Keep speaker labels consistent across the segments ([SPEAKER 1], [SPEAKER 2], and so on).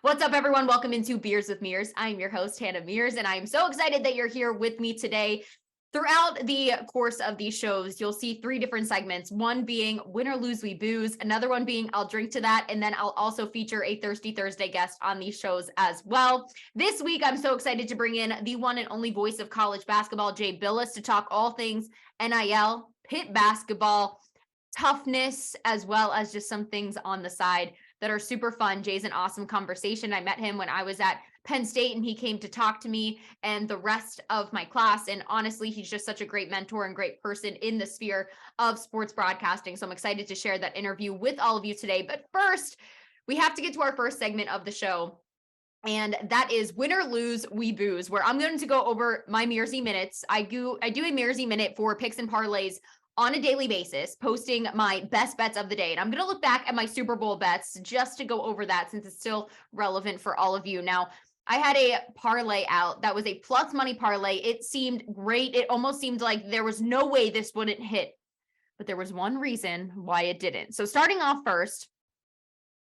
[SPEAKER 1] What's up, everyone? Welcome into Beers with Mears. I'm your host, Hannah Mears, and I'm so excited that you're here with me today. Throughout the course of these shows, you'll see three different segments, one being Win or Lose We Booze, another one being I'll Drink to That, and then I'll also feature a Thirsty Thursday guest on these shows as well. This week, I'm so excited to bring in the one and only voice of college basketball, Jay Bilas, to talk all things NIL, Pitt basketball, toughness, as well as just some things on the side that are super fun. Jay's an awesome conversation. I met him when I was at Penn State and he came to talk to me and the rest of my class. And honestly, he's just such a great mentor and great person in the sphere of sports broadcasting. So I'm excited to share that interview with all of you today. But first, we have to get to our first segment of the show. And that is Win or Lose We Booze, where I'm going to go over my Mearsy minutes. I do a Mearsy minute for Picks and Parlays on a daily basis, posting my best bets of the day. And I'm going to look back at my Super Bowl bets just to go over that since it's still relevant for all of you. Now, I had a parlay out that was a plus money parlay. It seemed great. It almost seemed like there was no way this wouldn't hit, but there was one reason why it didn't. So starting off first,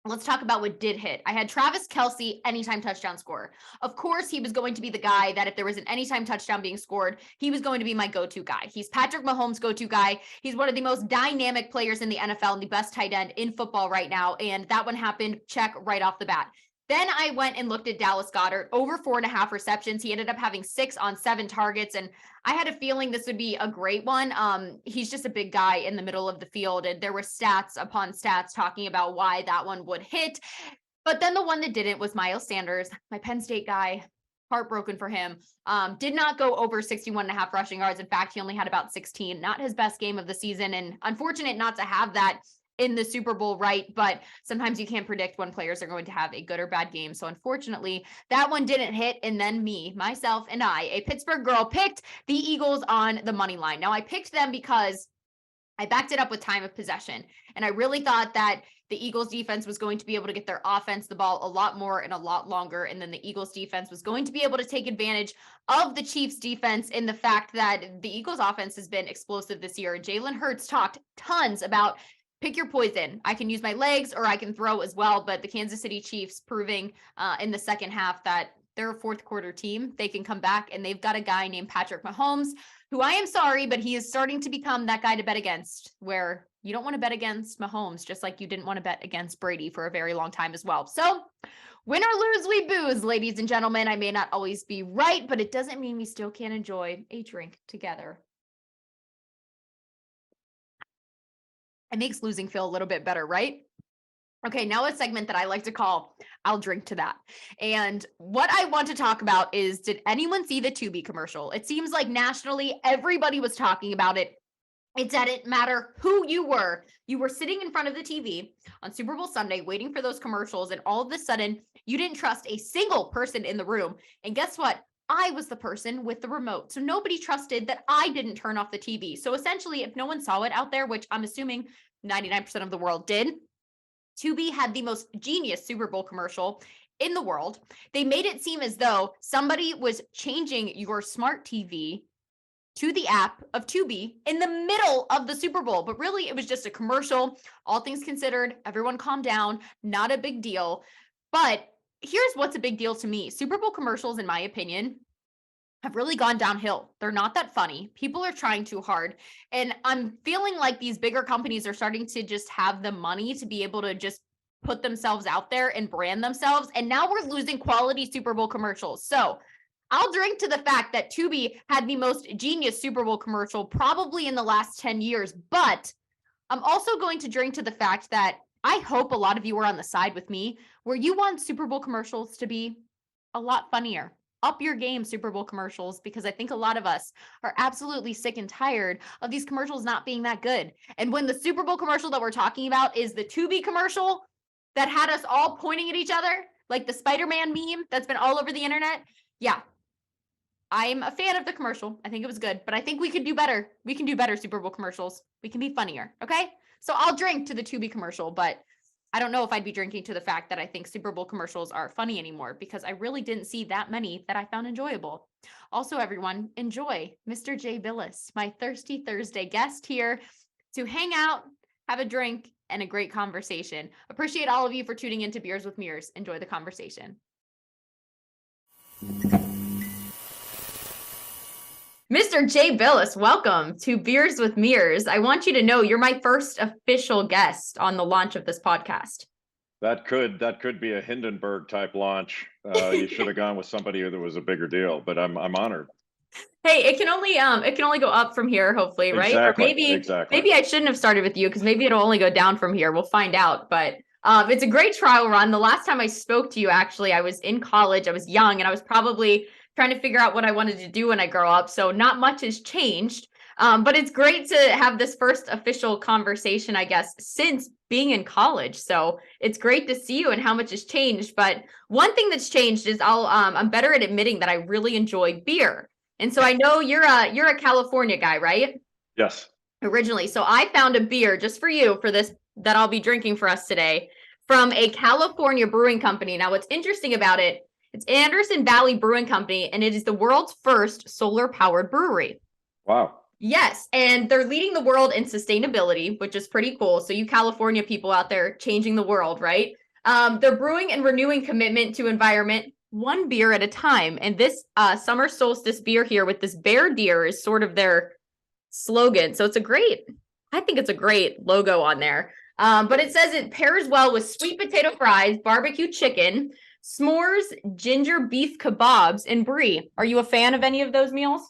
[SPEAKER 1] let's talk about what did hit. I had Travis Kelce, anytime touchdown scorer. Of course, he was going to be the guy that if there was an anytime touchdown being scored, he was going to be my go-to guy. He's Patrick Mahomes' go-to guy. He's one of the most dynamic players in the NFL and the best tight end in football right now. And that one happened, check, right off the bat. Then I went and looked at Dallas Goedert, over 4.5 receptions. He ended up having 6 on 7 targets. And I had a feeling this would be a great one. He's just a big guy in the middle of the field. And there were stats upon stats talking about why that one would hit. But then the one that didn't was Miles Sanders, my Penn State guy. Heartbroken for him. Did not go over 61.5 rushing yards. In fact, he only had about 16. Not his best game of the season. And unfortunate not to have that in the Super Bowl, right? But sometimes you can't predict when players are going to have a good or bad game. So unfortunately, that one didn't hit. And then myself, and I, a Pittsburgh girl, picked the Eagles on the money line. Now I picked them because I backed it up with time of possession. And I really thought that the Eagles defense was going to be able to get their offense the ball a lot more and a lot longer. And then the Eagles defense was going to be able to take advantage of the Chiefs defense in the fact that the Eagles offense has been explosive this year. Jalen Hurts talked tons about pick your poison. I can use my legs or I can throw as well. But the Kansas City Chiefs proving in the second half that they're a fourth quarter team. They can come back and they've got a guy named Patrick Mahomes, who I am sorry, but he is starting to become that guy to bet against, where you don't want to bet against Mahomes, just like you didn't want to bet against Brady for a very long time as well. So win or lose, we booze, ladies and gentlemen. I may not always be right, but it doesn't mean we still can't enjoy a drink together. It makes losing feel a little bit better, right? Okay, now a segment that I like to call I'll Drink to That. And what I want to talk about is, did anyone see the Tubi commercial? It seems like nationally, everybody was talking about it. It didn't matter who you were. You were sitting in front of the TV on Super Bowl Sunday waiting for those commercials, and all of a sudden, you didn't trust a single person in the room. And guess what? I was the person with the remote. So nobody trusted that I didn't turn off the TV. So essentially, if no one saw it out there, which I'm assuming 99% of the world did, Tubi had the most genius Super Bowl commercial in the world. They made it seem as though somebody was changing your smart TV to the app of Tubi in the middle of the Super Bowl. But really, it was just a commercial. All things considered, everyone calm down, not a big deal. But here's what's a big deal to me. Super Bowl commercials, in my opinion, have really gone downhill. They're not that funny. People are trying too hard. And I'm feeling like these bigger companies are starting to just have the money to be able to just put themselves out there and brand themselves. And now we're losing quality Super Bowl commercials. So I'll drink to the fact that Tubi had the most genius Super Bowl commercial probably in the last 10 years. But I'm also going to drink to the fact that I hope a lot of you are on the side with me where you want Super Bowl commercials to be a lot funnier. Up your game, Super Bowl commercials, because I think a lot of us are absolutely sick and tired of these commercials not being that good. And when the Super Bowl commercial that we're talking about is the Tubi commercial that had us all pointing at each other, like the Spider-Man meme that's been all over the internet. Yeah, I'm a fan of the commercial. I think it was good, but I think we could do better. We can do better Super Bowl commercials. We can be funnier, okay? So I'll drink to the Tubi commercial, but I don't know if I'd be drinking to the fact that I think Super Bowl commercials are funny anymore, because I really didn't see that many that I found enjoyable. Also, everyone, enjoy Mr. Jay Bilas, my Thirsty Thursday guest here to hang out, have a drink, and a great conversation. Appreciate all of you for tuning into Beers with Mears. Enjoy the conversation. Mr. Jay Bilas, welcome to Beers with Mears. I want you to know you're my first official guest on the launch of this podcast.
[SPEAKER 2] That could be a Hindenburg type launch. You should have gone with somebody that was a bigger deal, but I'm honored.
[SPEAKER 1] Hey, it can only go up from here, hopefully, right?
[SPEAKER 2] Exactly.
[SPEAKER 1] Or maybe I shouldn't have started with you because maybe it'll only go down from here. We'll find out. But it's a great trial run. The last time I spoke to you, actually, I was in college. I was young, and I was probably trying to figure out what I wanted to do when I grow up. So not much has changed. But it's great to have this first official conversation, I guess, since being in college. So it's great to see you and how much has changed. But one thing that's changed is I'm better at admitting that I really enjoy beer. And so I know you're a California guy, right?
[SPEAKER 2] Yes.
[SPEAKER 1] Originally. So I found a beer just for you for this that I'll be drinking for us today from a California brewing company. Now, what's interesting about it, it's Anderson Valley Brewing Company, and it is the world's first solar-powered brewery.
[SPEAKER 2] Wow.
[SPEAKER 1] Yes, and they're leading the world in sustainability, which is pretty cool. So you California people out there changing the world, right? They're brewing and renewing commitment to environment one beer at a time. And this summer solstice beer here with this bear deer is sort of their slogan. So I think it's a great logo on there. But it says it pairs well with sweet potato fries, barbecue chicken, s'mores, ginger beef kebabs, and brie. Are you a fan of any of those meals?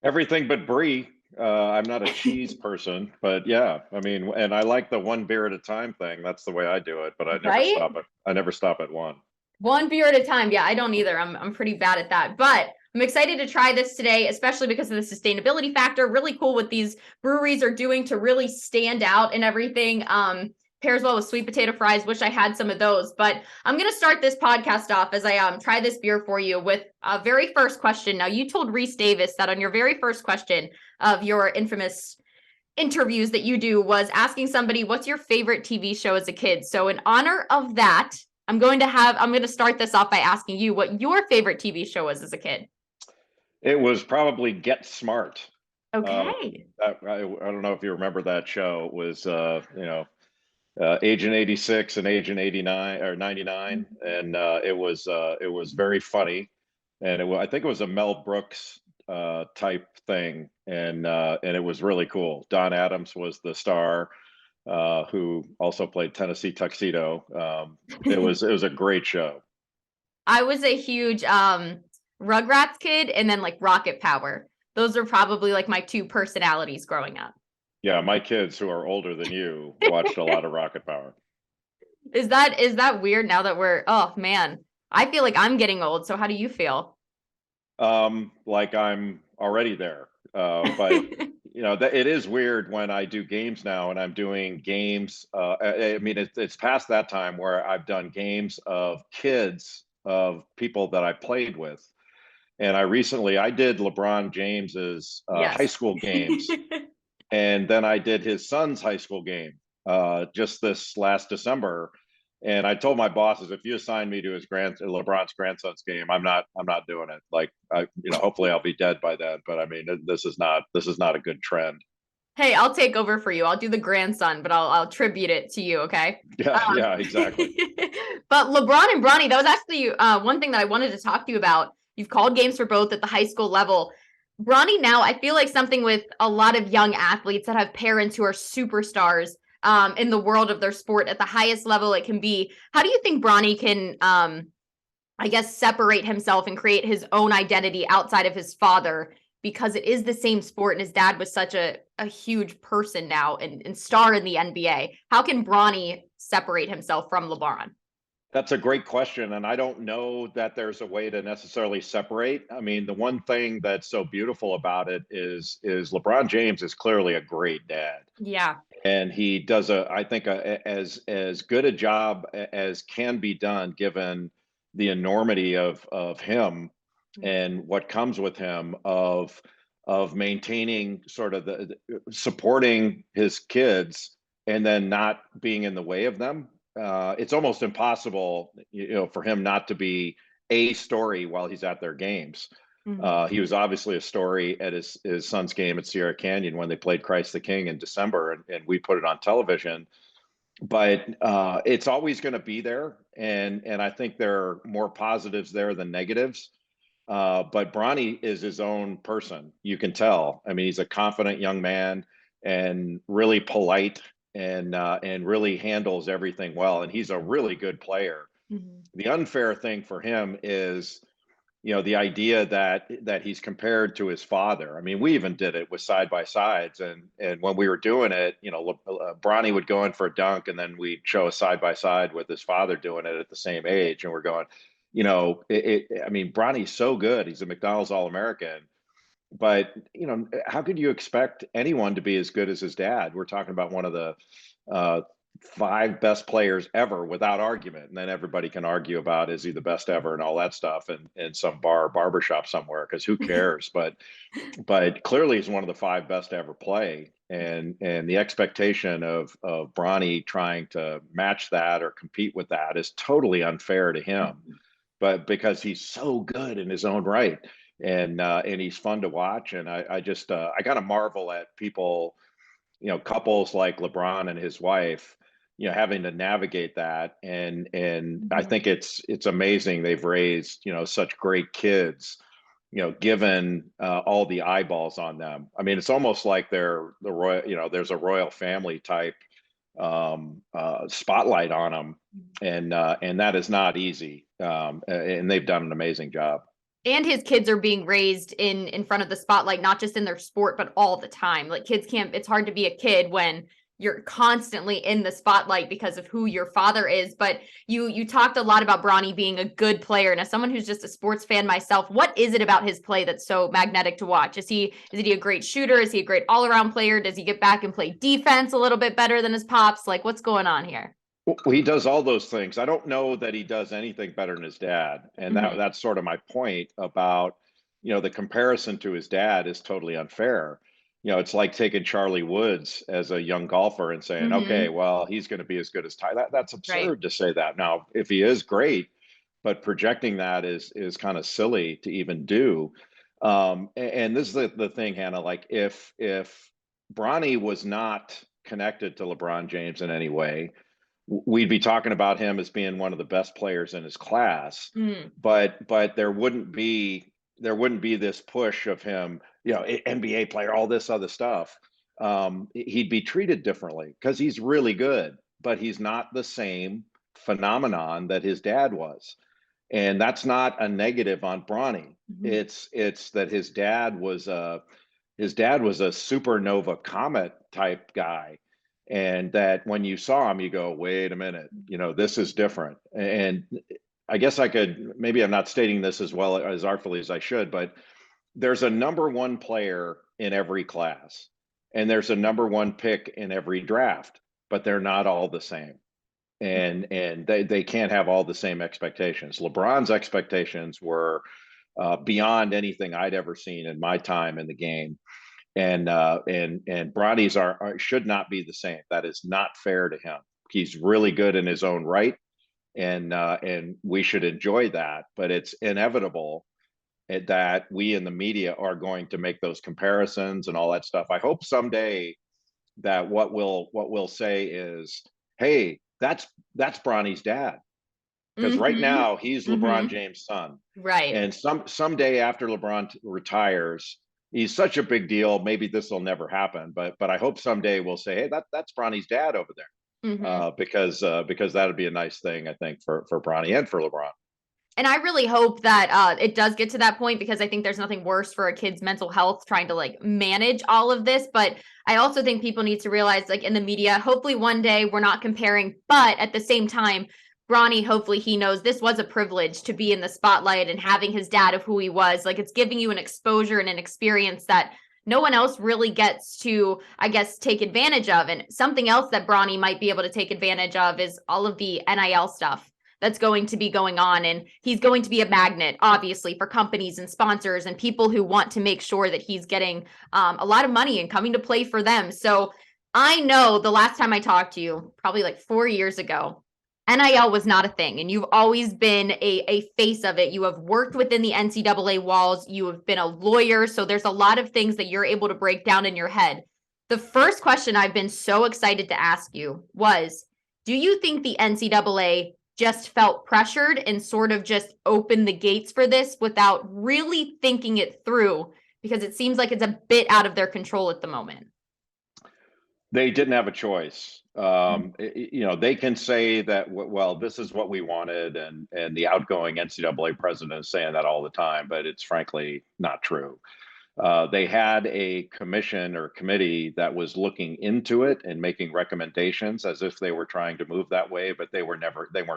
[SPEAKER 2] Everything but brie. I'm not a cheese person, but yeah, I mean, and I like the one beer at a time thing. That's the way I do it, but I never stop at one.
[SPEAKER 1] One beer at a time. Yeah, I don't either. I'm pretty bad at that. But I'm excited to try this today, especially because of the sustainability factor. Really cool what these breweries are doing to really stand out and everything. Pairs well with sweet potato fries. Wish I had some of those. But I'm going to start this podcast off as I try this beer for you with a very first question. Now, you told Reese Davis that on your very first question of your infamous interviews that you do was asking somebody, what's your favorite TV show as a kid? So in honor of that, I'm going to start this off by asking you what your favorite TV show was as a kid.
[SPEAKER 2] It was probably Get Smart.
[SPEAKER 1] Okay.
[SPEAKER 2] I don't know if you remember that show. It was, Agent 86 and Agent 89 or 99. And it was very funny. And I think it was a Mel Brooks type thing. And it was really cool. Don Adams was the star, who also played Tennessee Tuxedo. It was a great show.
[SPEAKER 1] I was a huge Rugrats kid and then like Rocket Power. Those are probably like my two personalities growing up.
[SPEAKER 2] Yeah, my kids who are older than you watched a lot of Rocket Power.
[SPEAKER 1] Is that weird now that oh man, I feel like I'm getting old. So how do you feel?
[SPEAKER 2] Like I'm already there. But it is weird when I do games now and I'm doing games. I mean, it's past that time where I've done games of kids of people that I played with. And I did LeBron James's high school games. And then I did his son's high school game just this last December. And I told my bosses, if you assign me to LeBron's grandson's game, I'm not doing it. Like, hopefully I'll be dead by then. But I mean, this is not a good trend.
[SPEAKER 1] Hey, I'll take over for you. I'll do the grandson, but I'll tribute it to you. Okay.
[SPEAKER 2] Yeah, exactly.
[SPEAKER 1] But Lebron and Bronny, that was actually one thing that I wanted to talk to you about. You've called games for both at the high school level. Bronny now, I feel like something with a lot of young athletes that have parents who are superstars in the world of their sport at the highest level it can be. How do you think Bronny can, I guess, separate himself and create his own identity outside of his father? Because it is the same sport and his dad was such a huge person now and star in the NBA. How can Bronny separate himself from LeBron?
[SPEAKER 2] That's a great question. And I don't know that there's a way to necessarily separate. I mean, the one thing that's so beautiful about it is LeBron James is clearly a great dad.
[SPEAKER 1] Yeah.
[SPEAKER 2] And he does I think as good a job as can be done given the enormity of him and what comes with him of maintaining sort of the supporting his kids and then not being in the way of them. It's almost impossible, for him not to be a story while he's at their games. Mm-hmm. He was obviously a story at his son's game at Sierra Canyon when they played Christ the King in December, and we put it on television. but it's always going to be there, and I think there are more positives there than negatives. But Bronny is his own person. You can tell. I mean, he's a confident young man and really polite and really handles everything well. And he's a really good player.
[SPEAKER 1] Mhm.
[SPEAKER 2] The unfair thing for him is, the idea that he's compared to his father. I mean, we even did it with side by sides, and when we were doing it, Bronny would go in for a dunk, and then we'd show a side by side with his father doing it at the same age, and we're going, I mean, Bronny's so good. He's a McDonald's All-American, but how could you expect anyone to be as good as his dad? We're talking about one of the uh, five best players ever without argument, and then everybody can argue about is he the best ever and all that stuff in some barbershop somewhere, because who cares? But clearly he's one of the five best to ever play, and the expectation of Bronny trying to match that or compete with that is totally unfair to him, but because he's so good in his own right, and he's fun to watch. And I just I gotta marvel at people, couples like LeBron and his wife, having to navigate that. And I
[SPEAKER 1] Mhm.
[SPEAKER 2] think it's amazing they've raised, such great kids, given all the eyeballs on them. I mean, it's almost like they're the royal, there's a royal family type spotlight on them, and that is not easy. And they've done an amazing job.
[SPEAKER 1] And his kids are being raised in front of the spotlight, not just in their sport, but all the time. Like kids can't, it's hard to be a kid when you're constantly in the spotlight because of who your father is. But you talked a lot about Bronny being a good player. And as someone who's just a sports fan myself, what is it about his play that's so magnetic to watch? Is he a great shooter? Is he a great all-around player? Does he get back and play defense a little bit better than his pops? Like, what's going on here?
[SPEAKER 2] Well, he does all those things. I don't know that he does anything better than his dad, and
[SPEAKER 1] Mhm.
[SPEAKER 2] that's sort of my point about, the comparison to his dad is totally unfair. It's like taking Charlie Woods as a young golfer and saying, okay,
[SPEAKER 1] Mhm.
[SPEAKER 2] well, he's going to be as good as Ty. That's
[SPEAKER 1] Right.
[SPEAKER 2] absurd to say that. Now, if he is great, but projecting that is kind of silly to even do. And this is the thing, Hannah. Like if Bronny was not connected to LeBron James in any way, we'd be talking about him as being one of the best players in his class,
[SPEAKER 1] Mm.
[SPEAKER 2] but there wouldn't be this push of him, NBA player, all this other stuff. He'd be treated differently because he's really good, but he's not the same phenomenon that his dad was. And that's not a negative on Bronny.
[SPEAKER 1] Mhm.
[SPEAKER 2] It's that his dad was a supernova comet type guy, and that when you saw him, you go, wait a minute, this is different. And I guess maybe I'm not stating this as well as artfully as I should, but there's a number one player in every class, and there's a number one pick in every draft, but they're not all the same. And they can't have all the same expectations. LeBron's expectations were beyond anything I'd ever seen in my time in the game, and Bronny's should not be the same. That is not fair to him. He's really good in his own right, and we should enjoy that. But it's inevitable that we in the media are going to make those comparisons and all that stuff. I hope someday that what we'll say is, hey, that's Bronny's dad, because right
[SPEAKER 1] Mhm.
[SPEAKER 2] now he's LeBron
[SPEAKER 1] Mhm.
[SPEAKER 2] James' son,
[SPEAKER 1] Right.
[SPEAKER 2] and someday after LeBron retires, he's such a big deal. Maybe this will never happen, but I hope someday we'll say, hey, that's Bronny's dad over there,
[SPEAKER 1] Mhm.
[SPEAKER 2] because that would be a nice thing, I think, for Bronny and for LeBron.
[SPEAKER 1] And I really hope that it does get to that point because I think there's nothing worse for a kid's mental health trying to like manage all of this. But I also think people need to realize, like in the media, hopefully one day we're not comparing, but at the same time, Bronny, hopefully he knows this was a privilege to be in the spotlight and having his dad of who he was. Like it's giving you an exposure and an experience that no one else really gets to, I guess, take advantage of. And something else that Bronny might be able to take advantage of is all of the NIL stuff that's going to be going on. And he's going to be a magnet, obviously, for companies and sponsors and people who want to make sure that he's getting a lot of money and coming to play for them. So I know the last time I talked to you, probably like 4 years ago, NIL was not a thing. And you've always been a face of it. You have worked within the NCAA walls. You have been a lawyer. So there's a lot of things that you're able to break down in your head. The first question I've been so excited to ask you was, Do you think the NCAA just felt pressured and sort of just opened the gates for this without really thinking it through? Because it seems like it's a bit out of their control at the moment.
[SPEAKER 2] They didn't have a choice. They can say that, well, this is what we wanted, and the outgoing NCAA president is saying that all the time, but it's frankly not true. They had a commission or committee that was looking into it and making recommendations as if they were trying to move that way, but they weren't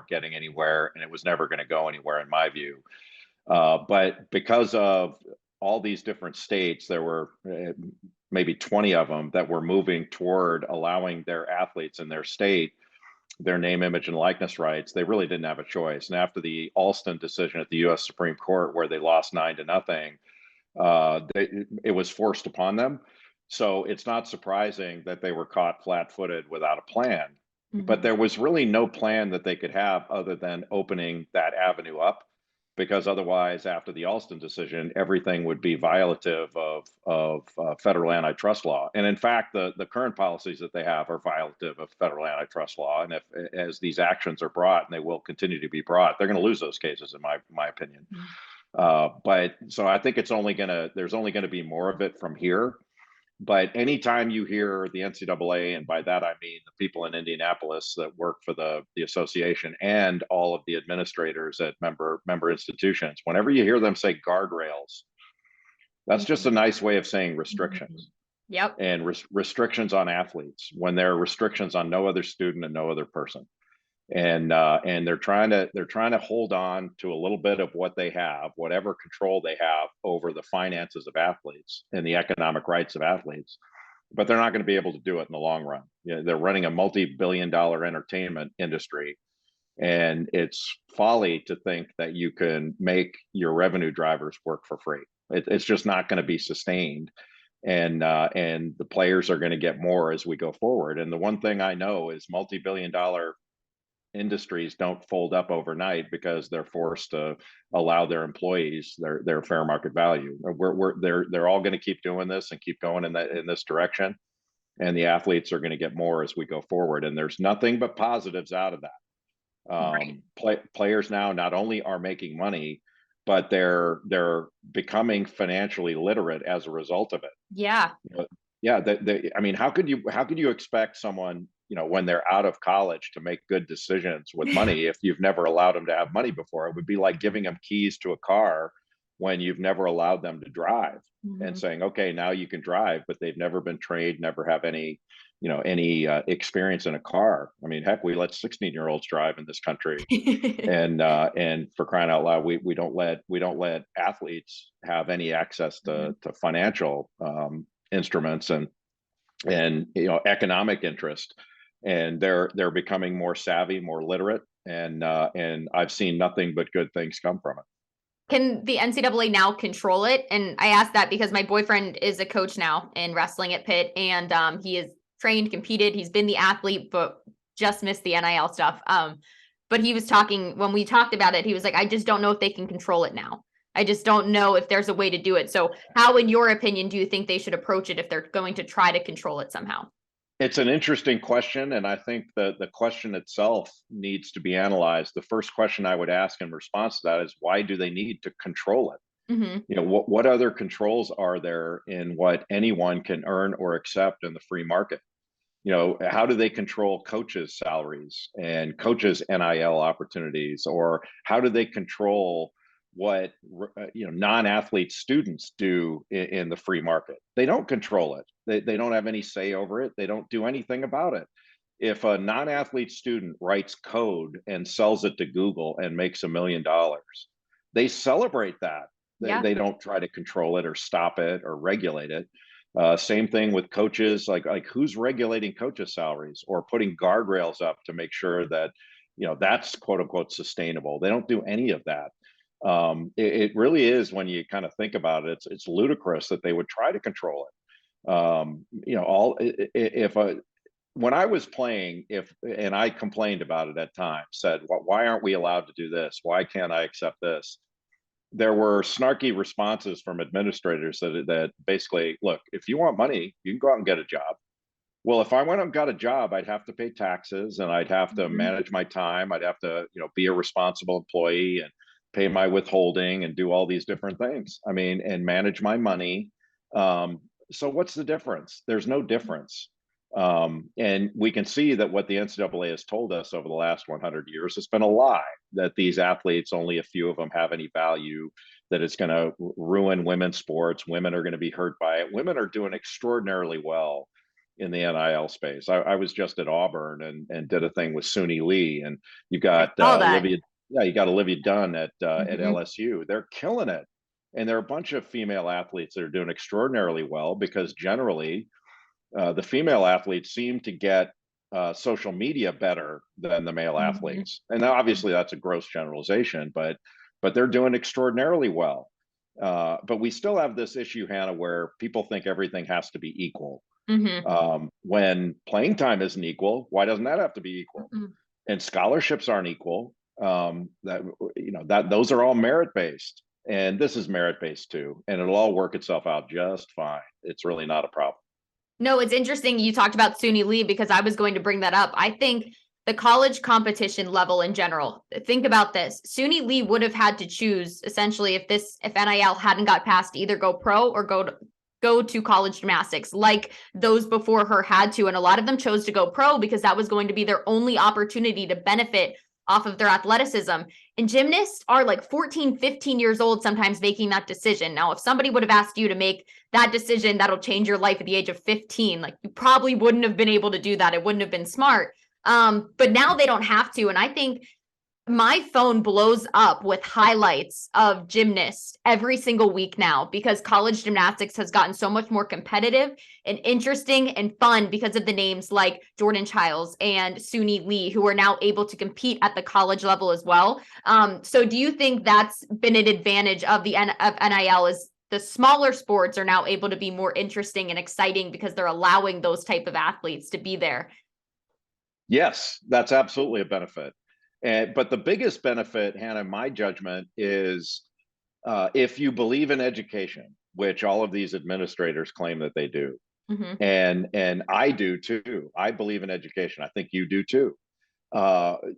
[SPEAKER 2] getting anywhere, and it was never going to go anywhere, in my view. But because of all these different states, there were maybe 20 of them that were moving toward allowing their athletes in their state their name, image, and likeness rights. They really didn't have a choice. And after the Alston decision at the U.S. Supreme Court, where they lost 9-0, it was forced upon them. So it's not surprising that they were caught flat-footed without a plan. But there was really no plan that they could have other than opening that avenue up, because otherwise, after the Alston decision, everything would be violative of federal antitrust law. And in fact, the current policies that they have are violative of federal antitrust law. And as these actions are brought, and they will continue to be brought, they're going to lose those cases, in my opinion. But so I think there's only going to be more of it from here. But anytime you hear the NCAA, and by that I mean the people in Indianapolis that work for the association and all of the administrators at member institutions, whenever you hear them say guardrails, that's just a nice way of saying restrictions.
[SPEAKER 1] Yep.
[SPEAKER 2] And restrictions on athletes, when there are restrictions on no other student and no other person. And they're trying to hold on to a little bit of what they have, whatever control they have over the finances of athletes and the economic rights of athletes, but they're not going to be able to do it in the long run. They're running a multi-billion-dollar entertainment industry, and it's folly to think that you can make your revenue drivers work for free. It's just not going to be sustained. And the players are going to get more as we go forward. And the one thing I know is multi-billion-dollar industries don't fold up overnight because they're forced to allow their employees their fair market value. They're all going to keep doing this and keep going in this direction, and the athletes are going to get more as we go forward. And there's nothing but positives out of that. Players now not only are making money, but they're becoming financially literate as a result of it.
[SPEAKER 1] Yeah.
[SPEAKER 2] I mean, how could you expect someone, when they're out of college, to make good decisions with money if you've never allowed them to have money before? It would be like giving them keys to a car when you've never allowed them to drive, and saying, okay, now you can drive, but they've never been trained, never have any experience in a car. I mean, heck, we let 16-year-olds drive in this country. and for crying out loud, we don't let athletes have any access to financial instruments and economic interest. And they're becoming more savvy, more literate, and I've seen nothing but good things come from it.
[SPEAKER 1] Can the NCAA now control it? And I asked that because my boyfriend is a coach now in wrestling at Pitt, and he is trained, competed, he's been the athlete, but just missed the NIL stuff. But he was talking, when we talked about it, he was like, I just don't know if they can control it now. I just don't know if there's a way to do it. So how, in your opinion, do you think they should approach it if they're going to try to control it somehow?
[SPEAKER 2] It's an interesting question, and I think that the question itself needs to be analyzed. The first question I would ask in response to that is, why do they need to control it? What other controls are there in what anyone can earn or accept in the free market? How do they control coaches' salaries and coaches' NIL opportunities? Or how do they control what non-athlete students do in the free market? They don't control it. They don't have any say over it. They don't do anything about it. If a non-athlete student writes code and sells it to Google and makes $1 million, they celebrate that. They don't try to control it or stop it or regulate it. Same thing with coaches. Like who's regulating coaches' salaries or putting guardrails up to make sure that that's quote unquote sustainable? They don't do any of that. It really is, when you kind of think about it, it's ludicrous that they would try to control it. When I was playing, and I complained about it at times, said, why aren't we allowed to do this? Why can't I accept this? There were snarky responses from administrators that basically, look, if you want money, you can go out and get a job. Well, if I went and got a job, I'd have to pay taxes and I'd have to
[SPEAKER 1] Mhm.
[SPEAKER 2] manage my time. I'd have to, be a responsible employee and pay my withholding and do all these different things. I mean, and manage my money. Um, so what's the difference? There's no difference. And we can see that what the NCAA has told us over the last 100 years has been a lie, that these athletes, only a few of them have any value, that it's going to ruin women's sports. Women are going to be hurt by it. Women are doing extraordinarily well in the NIL space. I was just at Auburn and did a thing with Suni Lee, and you
[SPEAKER 1] I
[SPEAKER 2] got
[SPEAKER 1] saw that.
[SPEAKER 2] Olivia. Yeah, you got Olivia Dunn at
[SPEAKER 1] Mhm.
[SPEAKER 2] LSU. They're killing it, and there are a bunch of female athletes that are doing extraordinarily well because generally the female athletes seem to get social media better than the male
[SPEAKER 1] Mhm.
[SPEAKER 2] athletes. And now, obviously, that's a gross generalization, but they're doing extraordinarily well. But we still have this issue, Hannah, where people think everything has to be equal.
[SPEAKER 1] Mhm.
[SPEAKER 2] When playing time isn't equal, why doesn't that have to be equal?
[SPEAKER 1] Mhm.
[SPEAKER 2] And scholarships aren't equal. That that those are all merit based, and this is merit based too, and it'll all work itself out just fine. It's really not a problem.
[SPEAKER 1] No, it's interesting you talked about Suni Lee because I was going to bring that up. I think the college competition level in general, think about this. Suni Lee would have had to choose essentially if NIL hadn't got passed, either go pro or go to college gymnastics like those before her had to. And a lot of them chose to go pro because that was going to be their only opportunity to benefit off of their athleticism. And gymnasts are like 14, 15 years old sometimes making that decision. Now, if somebody would have asked you to make that decision that'll change your life at the age of 15, like you probably wouldn't have been able to do that. It wouldn't have been smart. But now they don't have to. And I think my phone blows up with highlights of gymnasts every single week now because college gymnastics has gotten so much more competitive and interesting and fun because of the names like Jordan Childs and Suni Lee, who are now able to compete at the college level as well. So do you think that's been an advantage of of NIL is the smaller sports are now able to be more interesting and exciting because they're allowing those type of athletes to be there?
[SPEAKER 2] Yes, that's absolutely a benefit. But the biggest benefit, Hannah, in my judgment, is if you believe in education, which all of these administrators claim that they do,
[SPEAKER 1] Mm-hmm.
[SPEAKER 2] and I do too. I believe in education. I think you do too.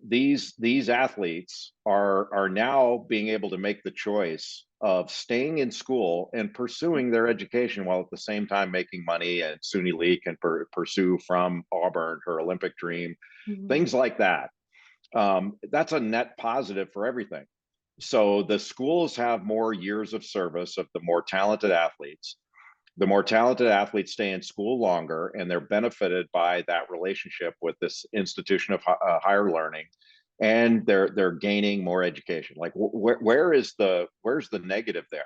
[SPEAKER 2] These athletes are now being able to make the choice of staying in school and pursuing their education while at the same time making money. And Suni Lee can pursue from Auburn her Olympic dream,
[SPEAKER 1] Mm-hmm.
[SPEAKER 2] things like that. That's a net positive for everything. So the schools have more years of service of the more talented athletes. The more talented athletes stay in school longer, and they're benefited by that relationship with this institution of higher learning, and they're gaining more education. Like where's the negative there?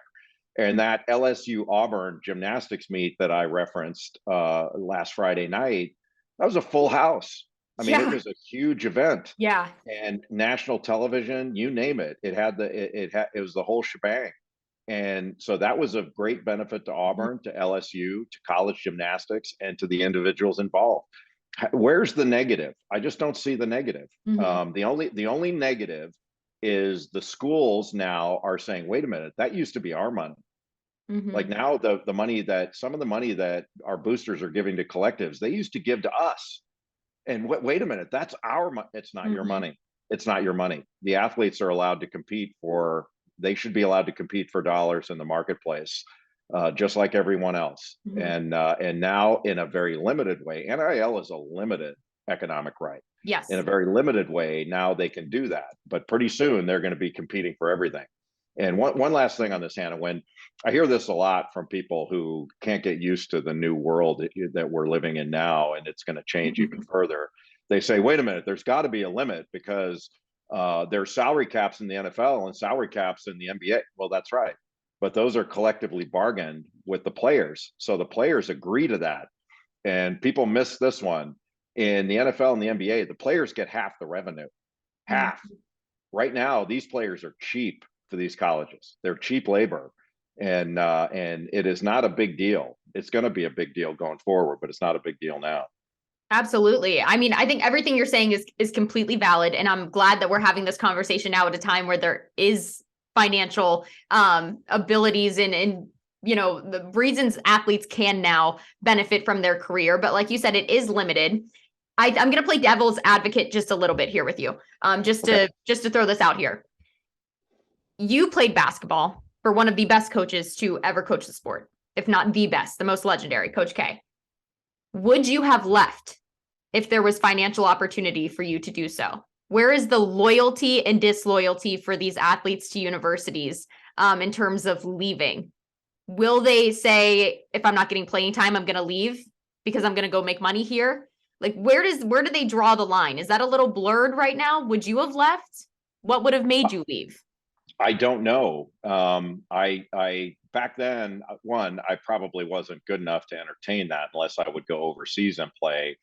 [SPEAKER 2] And that LSU Auburn gymnastics meet that I referenced last Friday night, that was a full house. I mean, it
[SPEAKER 1] Yeah.
[SPEAKER 2] was a huge event,
[SPEAKER 1] Yeah.
[SPEAKER 2] and national television, you name it, it had it was the whole shebang. And so that was of great benefit to Auburn, to LSU, to college gymnastics, and to the individuals involved. Where's the negative? I just don't see the negative.
[SPEAKER 1] Mm-hmm.
[SPEAKER 2] The only negative is the schools now are saying, wait a minute, that used to be our money. Like
[SPEAKER 1] Mm-hmm.
[SPEAKER 2] now, the money that some of the money that our boosters are giving to collectives, they used to give to us. And wait a minute, that's our money. It's not your
[SPEAKER 1] Mm-hmm.
[SPEAKER 2] money. It's not your money. The athletes are allowed to compete for. They should be allowed to compete for dollars in the marketplace, just like everyone else.
[SPEAKER 1] Mm-hmm.
[SPEAKER 2] And now in a very limited way, NIL is a limited economic right. In
[SPEAKER 1] Yes.
[SPEAKER 2] a very limited way, now they can do that. But pretty soon they're going to be competing for everything. And one last thing on this, Hannah, when I hear this a lot from people who can't get used to the new world that we're living in now, and it's going to change even
[SPEAKER 1] Mm-hmm.
[SPEAKER 2] further. They say, wait a minute, there's got to be a limit because there's salary caps in the NFL and salary caps in the NBA. Well, that's right. But those are collectively bargained with the players. So the players agree to that. And people miss this one. In the NFL and the NBA, the players get half the revenue. Half. Right now, these players are cheap for these colleges. They're cheap labor, and it is not a big deal. It's going to be a big deal going forward, but it's not a big deal now.
[SPEAKER 1] Absolutely. I mean, I think everything you're saying is completely valid, and I'm glad that we're having this conversation now at a time where there is financial abilities and the reasons athletes can now benefit from their career. But like you said, it is limited. I'm going to play devil's advocate just a little bit here with you. Just to throw this out here. You played basketball for one of the best coaches to ever coach the sport, if not the best, the most legendary, Coach K. Would you have left if there was financial opportunity for you to do so? Where is the loyalty and disloyalty for these athletes to universities in terms of leaving? Will they say, if I'm not getting playing time, I'm going to leave because I'm going to go make money here? Like, where do they draw the line? Is that a little blurred right now? Would you have left? What would have made you leave?
[SPEAKER 2] I don't know. I back then, I probably wasn't good enough to entertain that unless I would go overseas and play,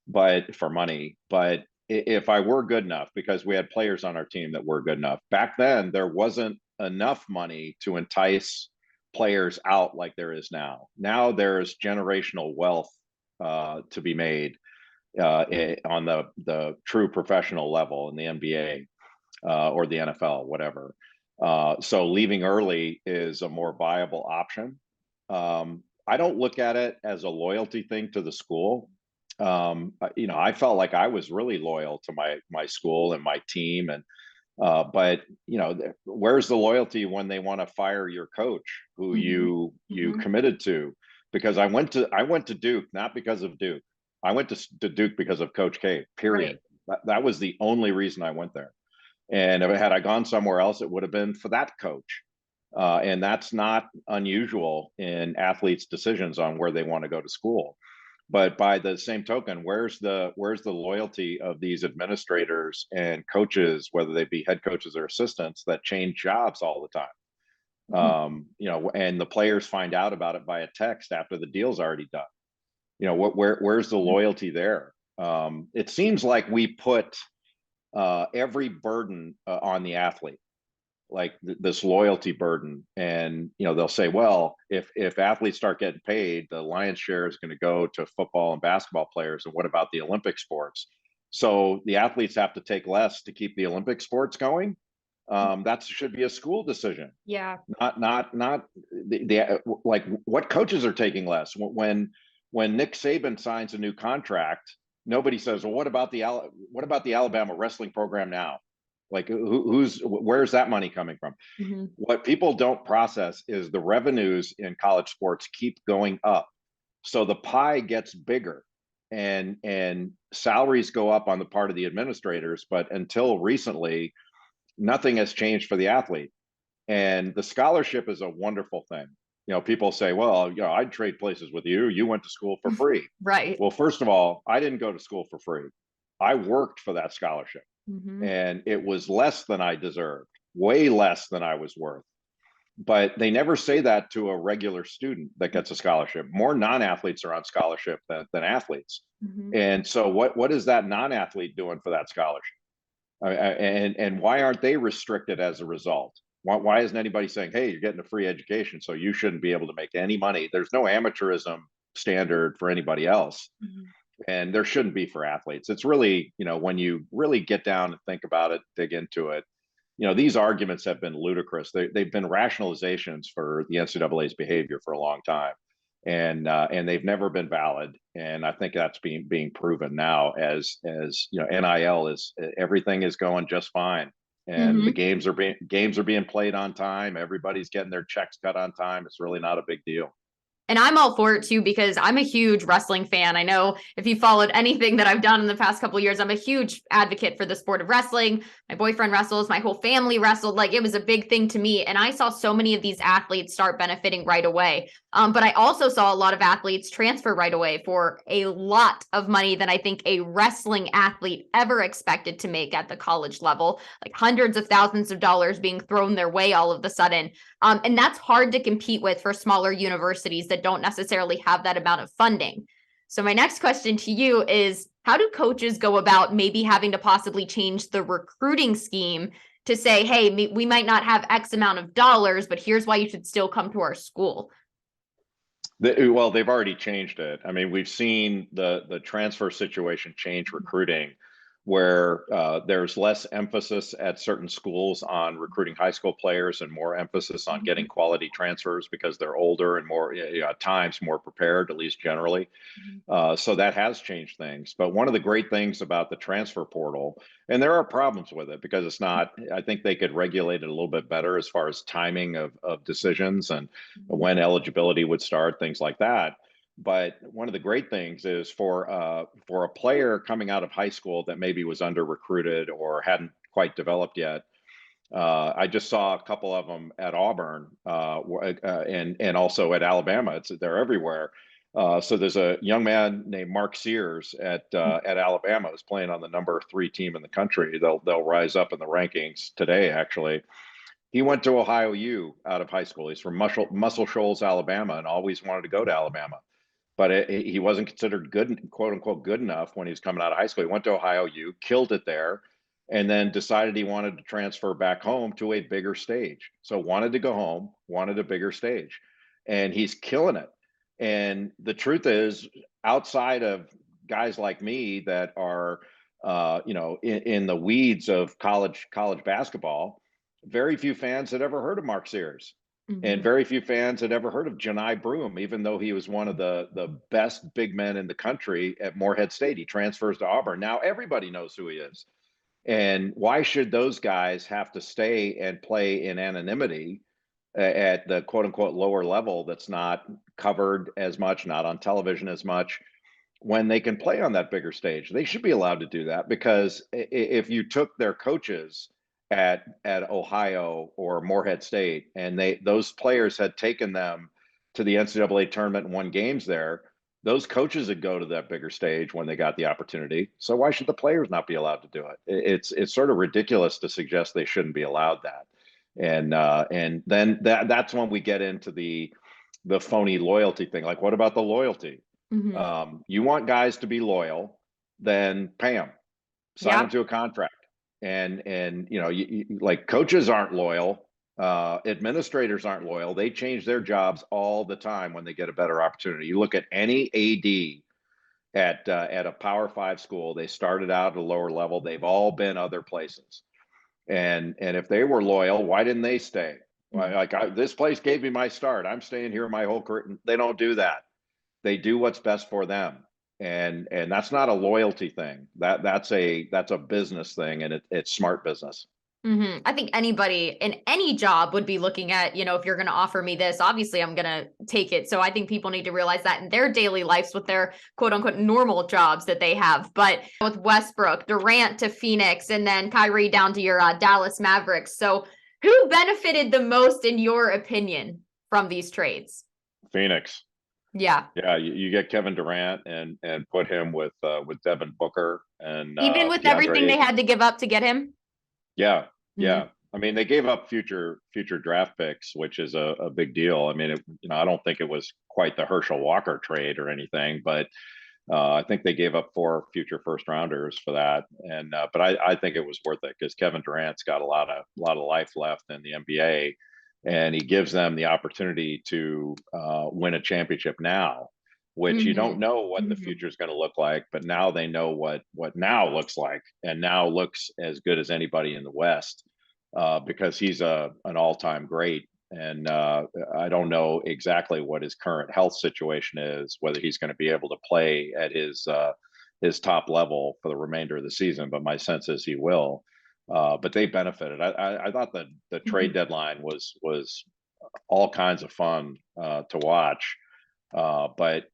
[SPEAKER 2] but for money. But if I were good enough, because we had players on our team that were good enough back then, there wasn't enough money to entice players out like there is now. Now there's generational wealth to be made on the true professional level in the NBA or the NFL, whatever. So leaving early is a more viable option. I don't look at it as a loyalty thing to the school. I felt like I was really loyal to my school and my team, and but where's the loyalty when they want to fire your coach who you committed to? Because I went to Duke not because of Duke. I went to Duke because of Coach K. Period. Right. That was the only reason I went there. And if had I gone somewhere else, it would have been for that coach. And that's not unusual in athletes' decisions on where they want to go to school. But by the same token, where's the loyalty of these administrators and coaches, whether they be head coaches or assistants, that change jobs all the time? And the players find out about it by a text after the deal's already done. Where's the loyalty there? It seems like we put every burden on the athlete, like this loyalty burden. And, they'll say, well, if athletes start getting paid, the lion's share is going to go to football and basketball players. And what about the Olympic sports? So the athletes have to take less to keep the Olympic sports going. That should be a school decision.
[SPEAKER 1] Yeah.
[SPEAKER 2] Not the like what coaches are taking less. When Nick Saban signs a new contract, nobody says, well, what about the Alabama wrestling program now? Like where's that money coming from? What people don't process is the revenues in college sports keep going up. So the pie gets bigger and salaries go up on the part of the administrators. But until recently, nothing has changed for the athlete. And the scholarship is a wonderful thing. People say, well, I'd trade places with you. You went to school for free.
[SPEAKER 1] Right.
[SPEAKER 2] Well, first of all, I didn't go to school for free. I worked for that scholarship. And it was less than I deserved, way less than I was worth. But they never say that to a regular student that gets a scholarship. More non-athletes are on scholarship than athletes. And so what is that non-athlete doing for that scholarship? And why aren't they restricted as a result? Why isn't anybody saying, hey, you're getting a free education, so you shouldn't be able to make any money? There's no amateurism standard for anybody else. And there shouldn't be for athletes. It's really, when you really get down and think about it, dig into it, these arguments have been ludicrous. They've been rationalizations for the NCAA's behavior for a long time. And they've never been valid. And I think that's being proven now as NIL is, everything is going just fine. And the games are being played on time. Everybody's getting their checks cut on time. It's really not a big deal.
[SPEAKER 1] And I'm all for it too, because I'm a huge wrestling fan. I know if you followed anything that I've done in the past couple of years, I'm a huge advocate for the sport of wrestling. My boyfriend wrestles, my whole family wrestled. Like, it was a big thing to me. And I saw so many of these athletes start benefiting right away. But I also saw a lot of athletes transfer right away for a lot of money than I think a wrestling athlete ever expected to make at the college level, like hundreds of thousands of dollars being thrown their way all of a sudden. And that's hard to compete with for smaller universities that don't necessarily have that amount of funding. So my next question to you is, how do coaches go about maybe having to possibly change the recruiting scheme to say, hey, we might not have X amount of dollars, but here's why you should still come to our school?
[SPEAKER 2] Well, they've already changed it. I mean, we've seen the transfer situation change recruiting. where there's less emphasis at certain schools on recruiting high school players and more emphasis on getting quality transfers because they're older and more, at times, more prepared, at least generally. So that has changed things. But one of the great things about the transfer portal, and there are problems with it because it's not, I think they could regulate it a little bit better as far as timing of decisions and when eligibility would start, things like that. But one of the great things is for a player coming out of high school that maybe was under recruited or hadn't quite developed yet. I just saw a couple of them at Auburn and also at Alabama. They're everywhere. So there's a young man named Mark Sears at Alabama who's playing on the number 3 team in the country. They'll rise up in the rankings today, actually. He went to Ohio U out of high school. He's from Muscle Shoals, Alabama, and always wanted to go to Alabama. But he wasn't considered good, quote unquote, good enough when he was coming out of high school. He went to Ohio U, killed it there, and then decided he wanted to transfer back home to a bigger stage. So wanted to go home, wanted a bigger stage, and he's killing it. And the truth is, outside of guys like me that are, in the weeds of college basketball, very few fans had ever heard of Mark Sears. And very few fans had ever heard of Janai Broom, even though he was one of the best big men in the country at Morehead State. He transfers to Auburn. Now everybody knows who he is. And why should those guys have to stay and play in anonymity at the quote unquote lower level that's not covered as much, not on television as much, when they can play on that bigger stage? They should be allowed to do that, because if you took their coaches at Ohio or Morehead State, and those players had taken them to the NCAA tournament and won games there, those coaches would go to that bigger stage when they got the opportunity. So why should the players not be allowed to do it? It's sort of ridiculous to suggest they shouldn't be allowed that. And then that's when we get into the phony loyalty thing. Like, what about the loyalty? You want guys to be loyal, then pay them, sign them to a contract. And like, coaches aren't loyal, administrators aren't loyal. They change their jobs all the time when they get a better opportunity. You look at any AD at a Power 5 school, they started out at a lower level. They've all been other places. And if they were loyal, why didn't they stay? This place gave me my start, I'm staying here my whole career. They don't do that. They do what's best for them. And that's not a loyalty thing. That's a business thing, and it's smart business.
[SPEAKER 1] I think anybody in any job would be looking at, if you're going to offer me this, obviously I'm going to take it. So I think people need to realize that in their daily lives with their quote unquote normal jobs that they have. But with Westbrook, Durant to Phoenix, and then Kyrie down to your Dallas Mavericks. So who benefited the most, in your opinion, from these trades?
[SPEAKER 2] Phoenix.
[SPEAKER 1] Yeah.
[SPEAKER 2] You get Kevin Durant and put him with Devin Booker, and
[SPEAKER 1] even with everything they had to give up to get him.
[SPEAKER 2] Yeah. I mean, they gave up future draft picks, which is a big deal. I mean, I don't think it was quite the Herschel Walker trade or anything, but I think they gave up 4 future first rounders for that. And but I think it was worth it, because Kevin Durant's got a lot of life left in the NBA. And he gives them the opportunity to win a championship now, which you don't know what the future is going to look like. But now they know what now looks like, and now looks as good as anybody in the West, because he's an all-time great. And I don't know exactly what his current health situation is, whether he's going to be able to play at his top level for the remainder of the season. But my sense is he will. But they benefited. I thought that the trade deadline was all kinds of fun to watch. But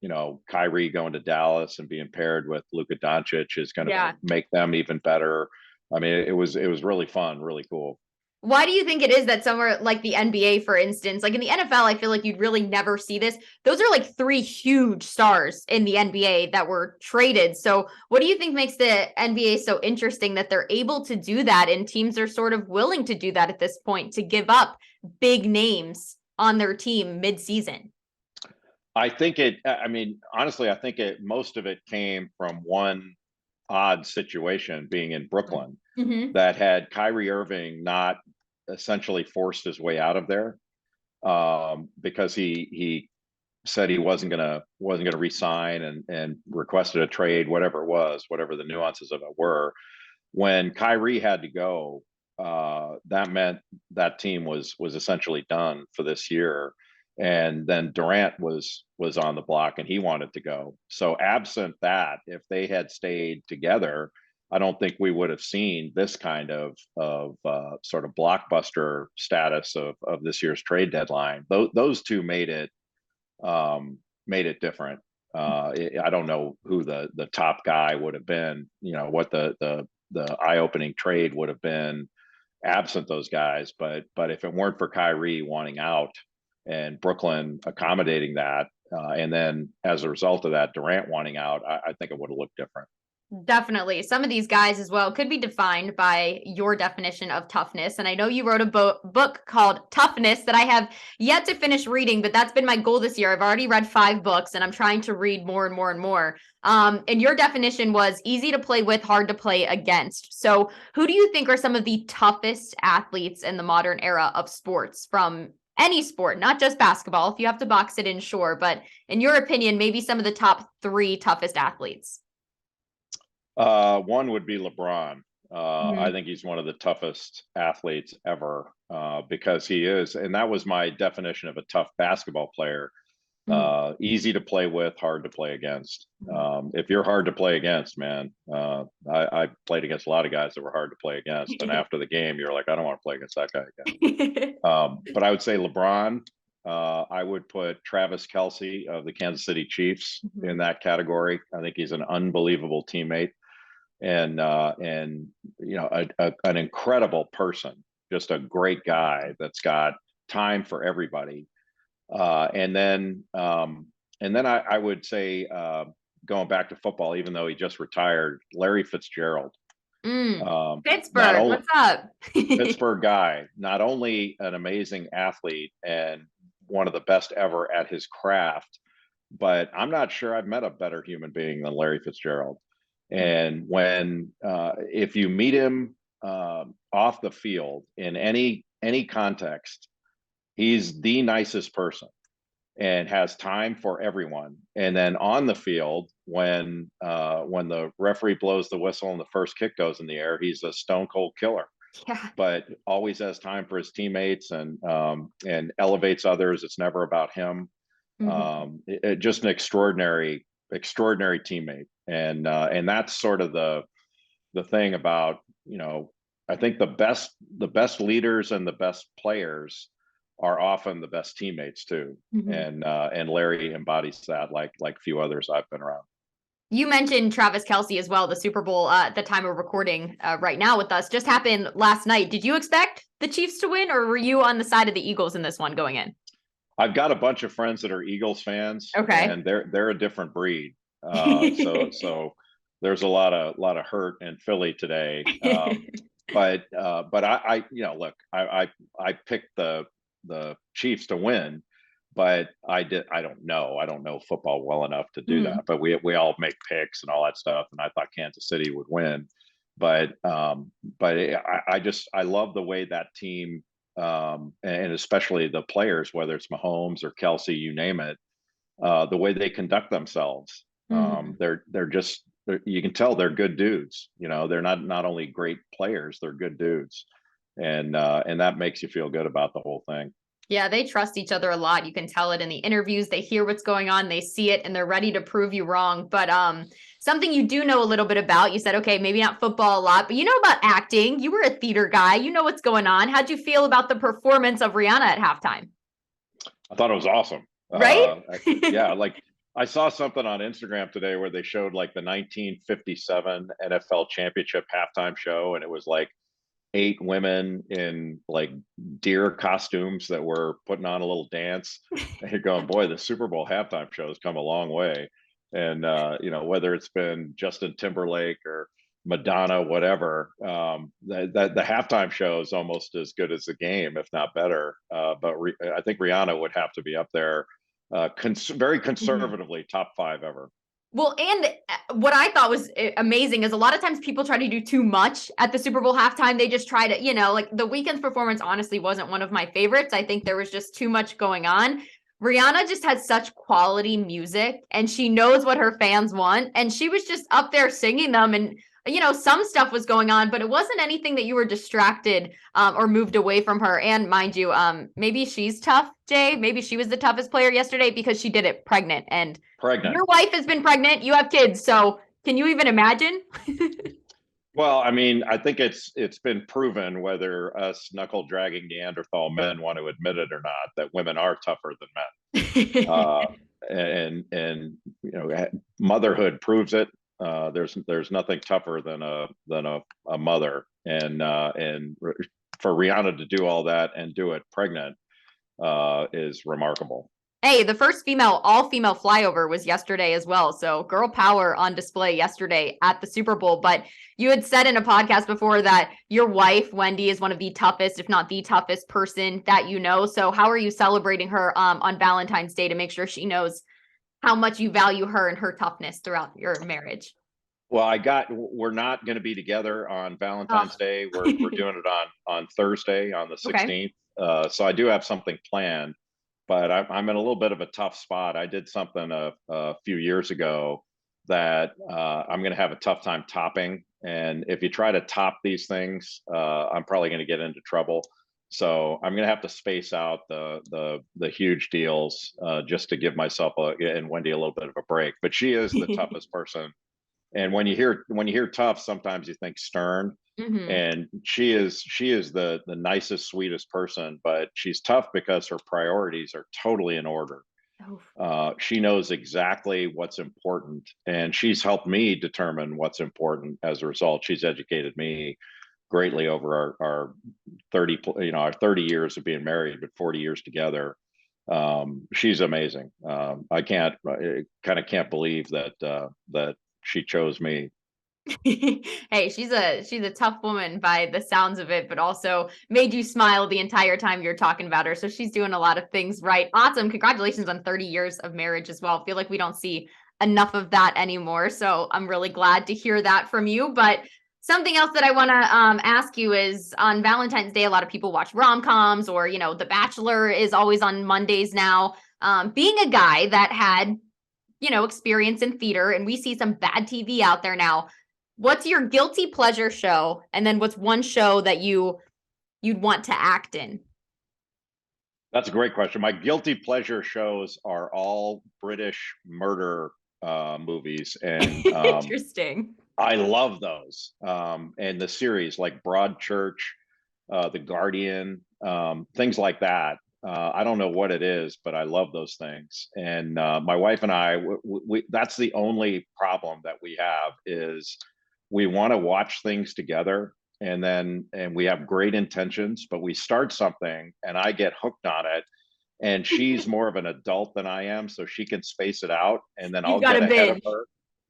[SPEAKER 2] Kyrie going to Dallas and being paired with Luka Doncic is going to make them even better. I mean, it was really fun, really cool.
[SPEAKER 1] Why do you think it is that somewhere like the NBA, for instance, like in the NFL, I feel like you'd really never see this? Those are like 3 huge stars in the NBA that were traded. So what do you think makes the NBA so interesting, that they're able to do that, and teams are sort of willing to do that at this point, to give up big names on their team mid-season?
[SPEAKER 2] Honestly, I think most of it came from one odd situation, being in Brooklyn, that had Kyrie Irving not essentially forced his way out of there, because he said he wasn't gonna re-sign and requested a trade, whatever it was, whatever the nuances of it were. when Kyrie had to go, that meant that team was essentially done for this year. And then Durant was on the block and he wanted to go. So absent that, if they had stayed together, I don't think we would have seen this kind of sort of blockbuster status of this year's trade deadline. Those two made it different. I don't know who the top guy would have been. You know what the eye-opening trade would have been absent those guys. But if it weren't for Kyrie wanting out and Brooklyn accommodating that, and then as a result of that, Durant wanting out, I think it would have looked different.
[SPEAKER 1] Definitely. Some of these guys as well could be defined by your definition of toughness. And I know you wrote a book called Toughness that I have yet to finish reading, but that's been my goal this year. I've already read 5 books and I'm trying to read more and more and more. And your definition was easy to play with, hard to play against. So who do you think are some of the toughest athletes in the modern era of sports, from any sport, not just basketball? If you have to box it in, sure. But in your opinion, maybe some of the top 3 toughest athletes.
[SPEAKER 2] One would be LeBron.
[SPEAKER 1] Mm-hmm.
[SPEAKER 2] I think he's one of the toughest athletes ever, because he is, and that was my definition of a tough basketball player. Easy to play with, hard to play against. If you're hard to play against, man, I played against a lot of guys that were hard to play against, and after the game, you're like, I don't want to play against that guy again. But I would say LeBron. I would put Travis Kelce of the Kansas City Chiefs in that category. I think he's an unbelievable teammate. And you know, an incredible person, just a great guy that's got time for everybody. And then I would say, going back to football, even though he just retired, Larry Fitzgerald.
[SPEAKER 1] Pittsburgh, what's up?
[SPEAKER 2] Pittsburgh guy, not only an amazing athlete and one of the best ever at his craft, but I'm not sure I've met a better human being than Larry Fitzgerald. And when if you meet him off the field in any context, he's the nicest person and has time for everyone. And then on the field, when the referee blows the whistle and the first kick goes in the air, he's a stone cold killer.
[SPEAKER 1] Yeah.
[SPEAKER 2] But always has time for his teammates and elevates others. It's never about him. Just an extraordinary teammate. And that's sort of the thing about, you know, I think the best leaders and the best players are often the best teammates too. And Larry embodies that like few others I've been around.
[SPEAKER 1] You mentioned Travis Kelce as well. The Super Bowl at the time of recording right now with us just happened last night. Did you expect the Chiefs to win, or were you on the side of the Eagles in this one going in?
[SPEAKER 2] I've got a bunch of friends that are Eagles fans. Okay. And they're a different breed. So there's a lot of hurt in Philly today. But I you know, look, I picked the Chiefs to win, but I don't know football well enough to do that. But we all make picks and all that stuff, and I thought Kansas City would win. But I love the way that team, and especially the players, whether it's Mahomes or Kelce, you name it, the way they conduct themselves. You can tell they're good dudes. You know, they're not only great players, they're good dudes. And that makes you feel good about the whole thing.
[SPEAKER 1] Yeah, they trust each other a lot. You can tell it in the interviews. They hear what's going on, they see it, and they're ready to prove you wrong. But something you do know a little bit about, you said, okay, maybe not football a lot, but you know about acting. You were a theater guy. You know what's going on. How'd you feel about the performance of Rihanna at halftime?
[SPEAKER 2] I thought it was awesome.
[SPEAKER 1] Right?
[SPEAKER 2] Yeah, like I saw something on Instagram today where they showed like the 1957 NFL championship halftime show, and it was like 8 women in like deer costumes that were putting on a little dance. And you're going, boy, the Super Bowl halftime show has come a long way. And you know, whether it's been Justin Timberlake or Madonna, whatever, the halftime show is almost as good as the game, if not better. But I think Rihanna would have to be up there, very conservatively, top 5 ever.
[SPEAKER 1] Well, and what I thought was amazing is a lot of times people try to do too much at the Super Bowl halftime. They just try to, you know, like the Weeknd's performance honestly wasn't one of my favorites. I think there was just too much going on. Rihanna just has such quality music and she knows what her fans want. And she was just up there singing them. And some stuff was going on, but it wasn't anything that you were distracted or moved away from her. And mind you, maybe she's tough, Jay. Maybe she was the toughest player yesterday because she did it pregnant. And your wife has been pregnant. You have kids. So can you even imagine?
[SPEAKER 2] Well, I mean, I think it's been proven, whether us knuckle dragging Neanderthal men want to admit it or not, that women are tougher than men. And motherhood proves it. There's nothing tougher than a mother, and for Rihanna to do all that and do it pregnant is remarkable.
[SPEAKER 1] Hey, the first all-female flyover was yesterday as well. So girl power on display yesterday at the Super Bowl. But you had said in a podcast before that your wife, Wendy, is one of the toughest, if not the toughest person that you know. So how are you celebrating her on Valentine's Day to make sure she knows how much you value her and her toughness throughout your marriage?
[SPEAKER 2] Well, we're not going to be together on Valentine's Day. We're doing it on Thursday, on the 16th. Okay. So I do have something planned. But I'm in a little bit of a tough spot. I did something a few years ago that I'm going to have a tough time topping. And if you try to top these things, I'm probably going to get into trouble. So I'm going to have to space out the huge deals just to give myself and Wendy a little bit of a break. But she is the toughest person. And when you hear tough, sometimes you think stern. Mm-hmm. And she is the nicest, sweetest person, but she's tough because her priorities are totally in order. She knows exactly what's important, and she's helped me determine what's important. As a result, she's educated me greatly over our 30 years of being married, but 40 years together. She's amazing. I kind of can't believe that she chose me.
[SPEAKER 1] Hey, she's a tough woman by the sounds of it, but also made you smile the entire time you're talking about her. So she's doing a lot of things right. Awesome. Congratulations on 30 years of marriage as well. I feel like we don't see enough of that anymore. So I'm really glad to hear that from you. But something else that I want to ask you is on Valentine's Day, a lot of people watch rom-coms, or, The Bachelor is always on Mondays now. Being a guy that had, experience in theater, and we see some bad TV out there now. What's your guilty pleasure show? And then what's one show that you'd want to act in?
[SPEAKER 2] That's a great question. My guilty pleasure shows are all British murder movies. And
[SPEAKER 1] interesting.
[SPEAKER 2] I love those. And the series like Broadchurch, The Guardian, things like that. I don't know what it is, but I love those things. And my wife and I, that's the only problem that we have is we want to watch things together, and we have great intentions, but we start something and I get hooked on it, and she's more of an adult than I am, so she can space it out, and then I'll get ahead of her.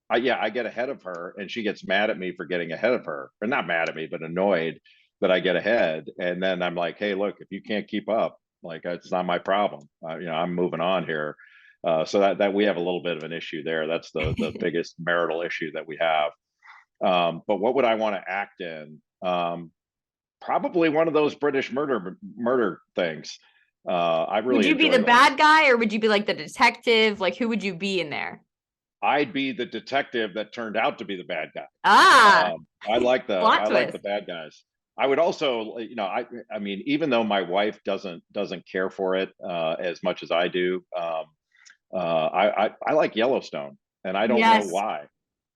[SPEAKER 2] I get ahead of her, and she gets mad at me for getting ahead of her, or not mad at me, but annoyed that I get ahead. And then I'm like, hey, look, if you can't keep up, like, it's not my problem. I'm moving on here. So that we have a little bit of an issue there. That's the biggest marital issue that we have. But what would I want to act in? Probably one of those British murder things. I really
[SPEAKER 1] would you be the bad guy, or would you be like the detective? Like, who would you be in there?
[SPEAKER 2] I'd be the detective that turned out to be the bad guy. I like the bad guys. I would also, I mean, even though my wife doesn't care for it as much as I do, I like Yellowstone, and I don't know why.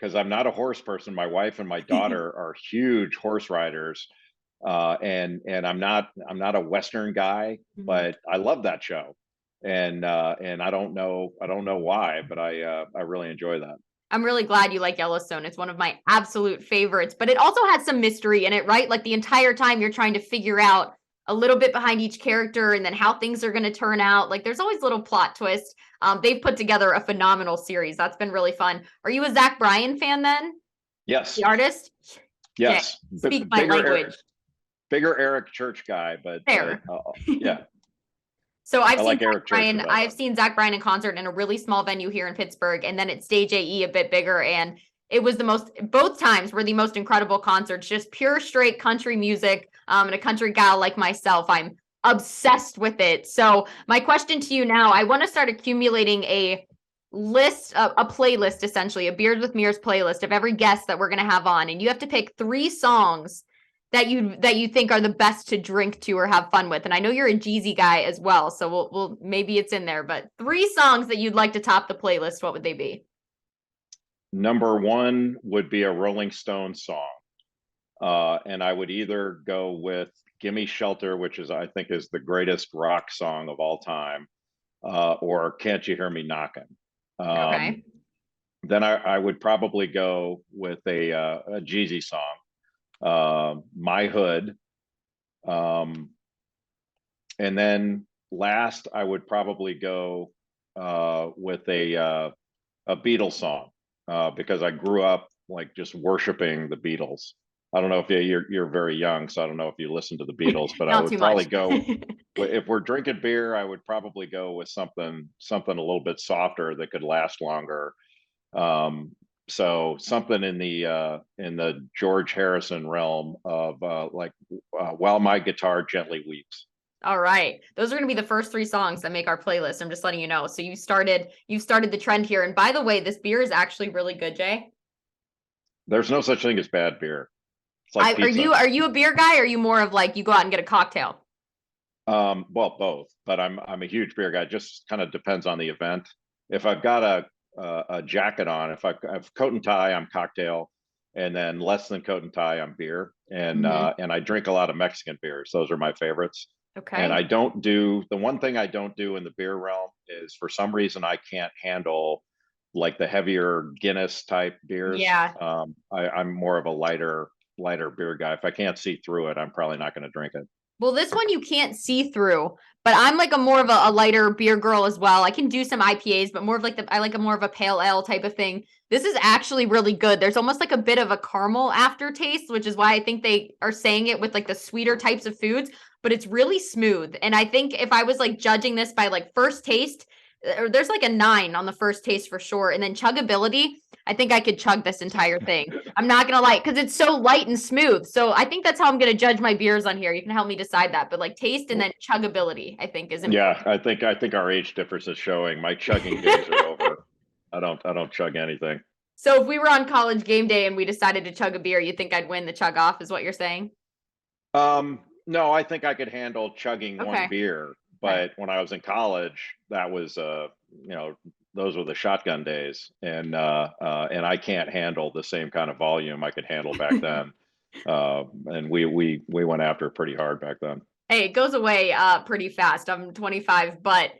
[SPEAKER 2] Because I'm not a horse person. My wife and my daughter are huge horse riders, and I'm not a Western guy, but I love that show, and I don't know why, but I really enjoy that.
[SPEAKER 1] I'm really glad you like Yellowstone. It's one of my absolute favorites, but it also has some mystery in it, right? Like the entire time you're trying to figure out a little bit behind each character and then how things are going to turn out. Like there's always little plot twists. They've put together a phenomenal series. That's been really fun. Are you a Zach Bryan fan then?
[SPEAKER 2] Yes.
[SPEAKER 1] The artist?
[SPEAKER 2] Yes.
[SPEAKER 1] Okay. Speak my language.
[SPEAKER 2] Bigger Eric Church guy, but
[SPEAKER 1] fair.
[SPEAKER 2] Yeah.
[SPEAKER 1] So I've seen Zach Bryan in concert in a really small venue here in Pittsburgh, and then at Stage AE a bit bigger. And it was both times were the most incredible concerts, just pure straight country music. And a country gal like myself, I'm obsessed with it. So my question to you now, I want to start accumulating a a playlist, essentially, a Beers with Mears playlist of every guest that we're going to have on. And you have to pick 3 songs that you think are the best to drink to or have fun with. And I know you're a Jeezy guy as well, so we'll maybe it's in there, but 3 songs that you'd like to top the playlist, what would they be?
[SPEAKER 2] Number 1 would be a Rolling Stones song. And I would either go with Gimme Shelter, which I think is the greatest rock song of all time, or Can't You Hear Me Knocking?
[SPEAKER 1] Okay.
[SPEAKER 2] Then I would probably go with a Jeezy song, My Hood. And then last, I would probably go with a Beatles song, because I grew up like just worshiping the Beatles. I don't know if you're very young, so I don't know if you listen to the Beatles, but I would probably go if we're drinking beer, I would probably go with something a little bit softer that could last longer. So something in the George Harrison realm of While My Guitar Gently Weeps.
[SPEAKER 1] All right. Those are going to be the first 3 songs that make our playlist. I'm just letting you know. So you've started the trend here. And by the way, this beer is actually really good, Jay.
[SPEAKER 2] There's no such thing as bad beer. It's like pizza.
[SPEAKER 1] Are you a beer guy, or are you more of like you go out and get a cocktail?
[SPEAKER 2] Well, both, but I'm a huge beer guy. Just kind of depends on the event. If I've got a jacket on, if I have coat and tie, I'm cocktail, and then less than coat and tie, I'm beer. And and I drink a lot of Mexican beers. Those are my favorites.
[SPEAKER 1] Okay.
[SPEAKER 2] And the one thing I don't do in the beer realm is, for some reason, I can't handle like the heavier Guinness type beers.
[SPEAKER 1] Yeah.
[SPEAKER 2] I'm more of a lighter beer guy. If I can't see through it, I'm probably not going to drink it.
[SPEAKER 1] Well, this one you can't see through, but I'm like more of a lighter beer girl as well. I can do some IPAs, but more of like I like more of a pale ale type of thing. This is actually really good. There's almost like a bit of a caramel aftertaste, which is why I think they are saying it with like the sweeter types of foods, but it's really smooth. And I think if I was like judging this by like first taste, there's like a 9 on the first taste for sure. And then chuggability, I think I could chug this entire thing. I'm not going to lie, because it's so light and smooth. So I think that's how I'm going to judge my beers on here. You can help me decide that. But like taste and then chuggability, I think is important.
[SPEAKER 2] Yeah, I think our age difference is showing. My chugging days are over. I don't chug anything.
[SPEAKER 1] So if we were on college game day and we decided to chug a beer, you think I'd win the chug off is what you're saying?
[SPEAKER 2] No, I think I could handle chugging one beer. But when I was in college, that was those were the shotgun days, and I can't handle the same kind of volume I could handle back then. And we went after it pretty hard back then.
[SPEAKER 1] Hey, it goes away pretty fast. I'm 25, but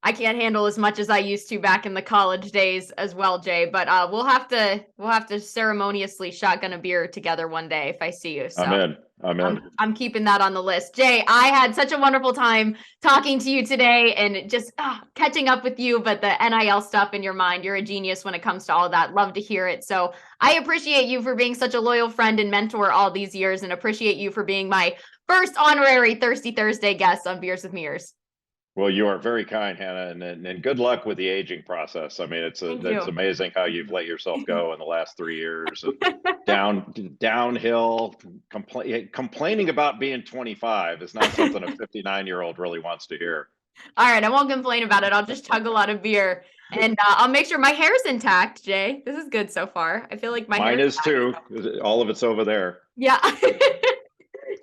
[SPEAKER 1] I can't handle as much as I used to back in the college days as well, Jay. But we'll have to ceremoniously shotgun a beer together one day if I see you. So
[SPEAKER 2] I'm in.
[SPEAKER 1] I'm keeping that on the list. Jay, I had such a wonderful time talking to you today and just catching up with you. But the NIL stuff in your mind, you're a genius when it comes to all that. Love to hear it. So I appreciate you for being such a loyal friend and mentor all these years, and appreciate you for being my first honorary Thirsty Thursday guest on Beers with Mears.
[SPEAKER 2] Well, you are very kind, Hannah, and good luck with the aging process. I mean, it's amazing how you've let yourself go in the last 3 years. Downhill. Complaining about being 25 is not something a 59-year-old really wants to hear.
[SPEAKER 1] All right, I won't complain about it. I'll just chug a lot of beer, and I'll make sure my hair's intact. Jay, this is good so far. I feel like
[SPEAKER 2] mine is too. All of it's over there.
[SPEAKER 1] Yeah.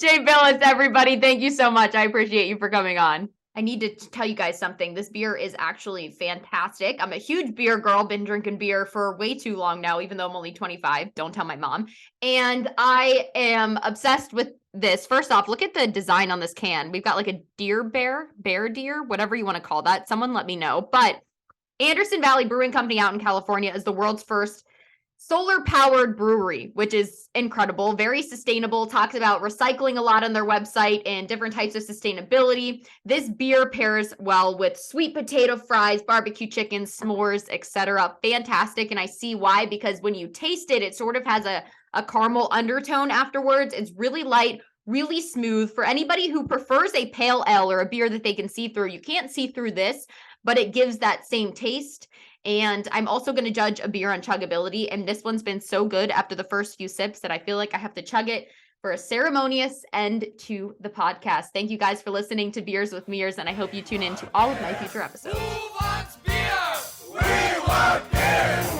[SPEAKER 1] Jay Bilas, everybody, thank you so much. I appreciate you for coming on. I need to tell you guys something. This beer is actually fantastic. I'm a huge beer girl, been drinking beer for way too long now, even though I'm only 25. Don't tell my mom. And I am obsessed with this. First off, look at the design on this can. We've got like a bear deer, whatever you want to call that. Someone let me know. But Anderson Valley Brewing Company out in California is the world's first solar-powered brewery, which is incredible, very sustainable, talks about recycling a lot on their website and different types of sustainability. This beer pairs well with sweet potato fries, barbecue chicken, s'mores, etc. Fantastic, and I see why, because when you taste it, it sort of has a caramel undertone afterwards. It's really light, really smooth. For anybody who prefers a pale ale or a beer that they can see through, you can't see through this, but it gives that same taste. And I'm also going to judge a beer on chuggability. And this one's been so good after the first few sips that I feel like I have to chug it for a ceremonious end to the podcast. Thank you guys for listening to Beers with Mears, and I hope you tune in to all of my future episodes.
[SPEAKER 3] Who wants beer? We want Bears!